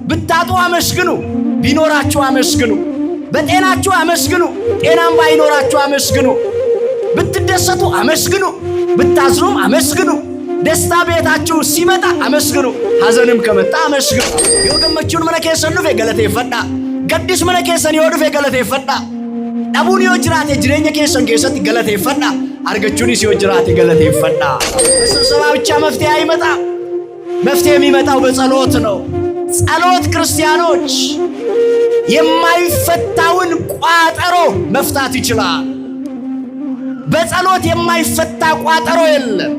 ብታጡ አመስግኑ፣ ቢኖራችሁ አመስግኑ። በጤናችሁ አመስግኑ፣ ጤናም ባይኖራችሁ አመስግኑ። ብትደሰቱ አመስግኑ፣ ብታዝኑም አመስግኑ። ደስታ ቤታችሁ ሲመጣ አመስግኑ፣ ሐዘንም ከመጣ አመስግኑ። የወገመቹን መነኬሰን ዱፌ ገለቴ ፈዳ ገዲስ መነኬሰን ይወዱፌ ገለቴ ፈዳ ዳቡን ይወጅራቴ ጅሬኛ ኬሰን ኬሰት ገለቴ ፈዳ አርገቹን ሲወጅራቴ ገለቴ ፈዳ። ስብሰባ ብቻ መፍትሄ አይመጣም። መፍትሄ የሚመጣው በጸሎት ነው። ጸሎት ክርስቲያኖች የማይፈታውን ቋጠሮ መፍታት ይችላል። በጸሎት የማይፈታ ቋጠሮ የለም።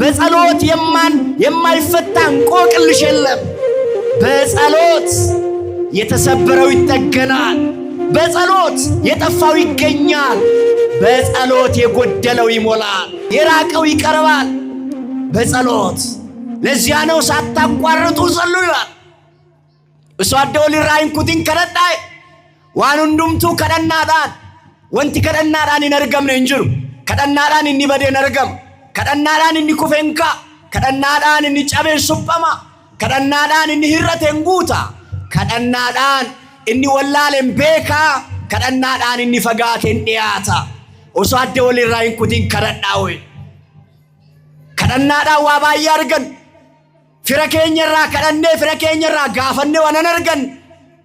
በጸሎት የማይፈታ እንቆቅልሽ የለም። በጸሎት የተሰበረው ይጠገናል። በጸሎት የጠፋው ይገኛል። በጸሎት የጎደለው ይሞላል፣ የራቀው ይቀርባል። በጸሎት ለዚያ ነው ሳታቋርጡ ጸልዩ ይላል። እሱ አደው ሊራይን ኩቲን ከረዳይ ዋኑንዱምቱ ከደናዳን ወንቲ ከደናዳን ይነርገም ነው እንጅሩ ከደናዳን እንዲበደ ነርገም ከደናዳን እንዲኩፈንካ ከደናዳን እንዲጨበን ሱጳማ ከደናዳን እንዲህረቴን ጉታ ከደናዳን እንዲወላለን ቤካ ከደናዳን እንዲፈጋቴን ዲያታ እሱ አደው ሊራይን ኩቲን ከረዳው ከደናዳን ዋባያ አርገን ፍረከኝራ ከደኔ ፍረከኝራ ጋፈኔ ወነነርገን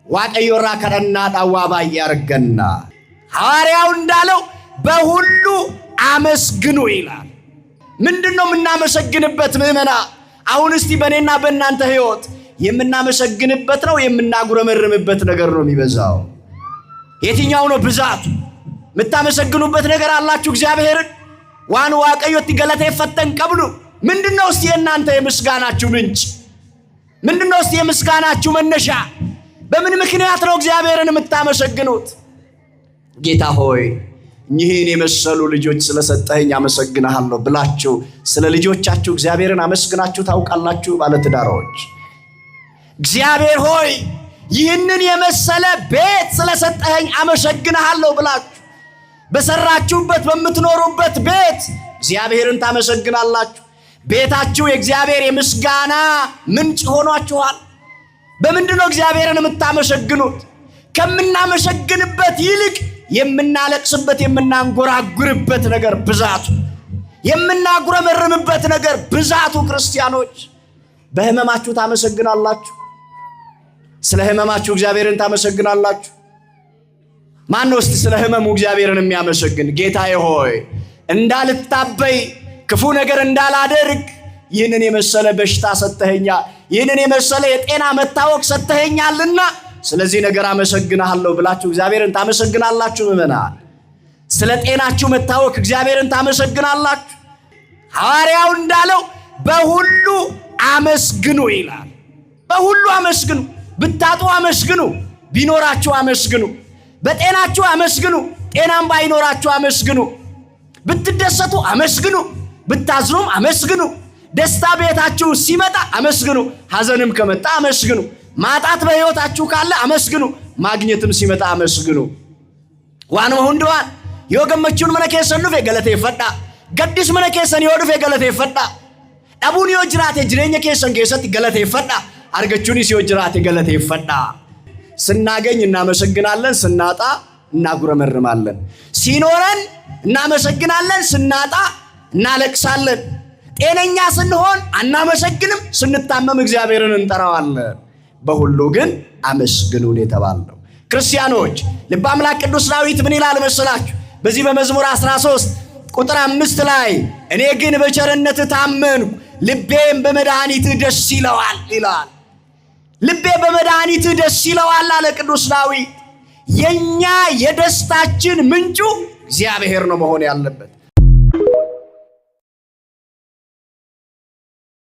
ዋቀዮራ ከደናዳን ዋባያ አርገና ሐዋርያው እንዳለው በሁሉ አመስግኑ ይላል። ምንድነው የምናመሰግንበት ምእመና? አሁን እስቲ በእኔና በእናንተ ህይወት የምናመሰግንበት ነው የምናጉረመርምበት ነገር ነው የሚበዛው? የትኛው ነው ብዛቱ? የምታመሰግኑበት ነገር አላችሁ እግዚአብሔርን? ዋን ዋቀዮት ገለቴ ፈተን ቀብሉ። ምንድነው እስቲ የእናንተ የምስጋናችሁ ምንጭ? ምንድነው እስቲ የምስጋናችሁ መነሻ? በምን ምክንያት ነው እግዚአብሔርን የምታመሰግኑት? ጌታ ሆይ እኚህን የመሰሉ ልጆች ስለሰጠኸኝ አመሰግናለሁ ብላችሁ ስለ ልጆቻችሁ እግዚአብሔርን አመስግናችሁ ታውቃላችሁ? ባለትዳሮች እግዚአብሔር ሆይ ይህንን የመሰለ ቤት ስለሰጠኸኝ አመሰግናለሁ ብላችሁ በሰራችሁበት በምትኖሩበት ቤት እግዚአብሔርን ታመሰግናላችሁ። ቤታችሁ የእግዚአብሔር የምስጋና ምንጭ ሆኗችኋል። በምንድነው እግዚአብሔርን የምታመሰግኑት? ከምናመሰግንበት ይልቅ የምናለቅስበት የምናንጎራጉርበት ነገር ብዛቱ፣ የምናጉረመርምበት ነገር ብዛቱ። ክርስቲያኖች በህመማችሁ ታመሰግናላችሁ? ስለ ህመማችሁ እግዚአብሔርን ታመሰግናላችሁ? ማን ነው እስቲ ስለ ህመሙ እግዚአብሔርን የሚያመሰግን? ጌታዬ ሆይ እንዳልታበይ ክፉ ነገር እንዳላደርግ ይህንን የመሰለ በሽታ ሰጥተኸኛል፣ ይህንን የመሰለ የጤና መታወክ ሰጥተኸኛልና ስለዚህ ነገር አመሰግናለሁ ብላችሁ እግዚአብሔርን ታመሰግናላችሁ? ምእመናን ስለ ጤናችሁ መታወክ እግዚአብሔርን ታመሰግናላችሁ? ሐዋርያው እንዳለው በሁሉ አመስግኑ ይላል። በሁሉ አመስግኑ። ብታጡ አመስግኑ፣ ቢኖራችሁ አመስግኑ። በጤናችሁ አመስግኑ፣ ጤናም ባይኖራችሁ አመስግኑ። ብትደሰቱ አመስግኑ፣ ብታዝኑም አመስግኑ። ደስታ ቤታችሁ ሲመጣ አመስግኑ፣ ሐዘንም ከመጣ አመስግኑ። ማጣት በህይወታችሁ ካለ አመስግኑ፣ ማግኘትም ሲመጣ አመስግኑ። ዋን ወንድዋን የወገመቹን መነኬሰን ዱፌ ገለቴ ፈዳ ገዲስ መነኬሰን ይወዱፌ ገለቴ ፈዳ ዳቡን ይወጅራቴ ጅሬኛ ኬሰን ኬሰት ገለቴ ፈዳ አርገቹን ሲወጅራቴ ገለቴ ፈዳ። ስናገኝ እናመሰግናለን፣ ስናጣ እናጉረመርማለን። ሲኖረን እናመሰግናለን፣ ስናጣ እናለቅሳለን። ጤነኛ ስንሆን አናመሰግንም፣ ስንታመም እግዚአብሔርን እንጠራዋለን። በሁሉ ግን አመስግኑን የተባለው ክርስቲያኖች ልበ አምላክ ቅዱስ ዳዊት ምን ይላል መሰላችሁ? በዚህ በመዝሙር 13 ቁጥር 5 ላይ እኔ ግን በቸርነት ታመንኩ ልቤም በመድኃኒት ደስ ይለዋል ይላል። ልቤ በመድኃኒት ደስ ይለዋል አለ ቅዱስ ዳዊት። የኛ የደስታችን ምንጩ እግዚአብሔር ነው መሆን ያለበት።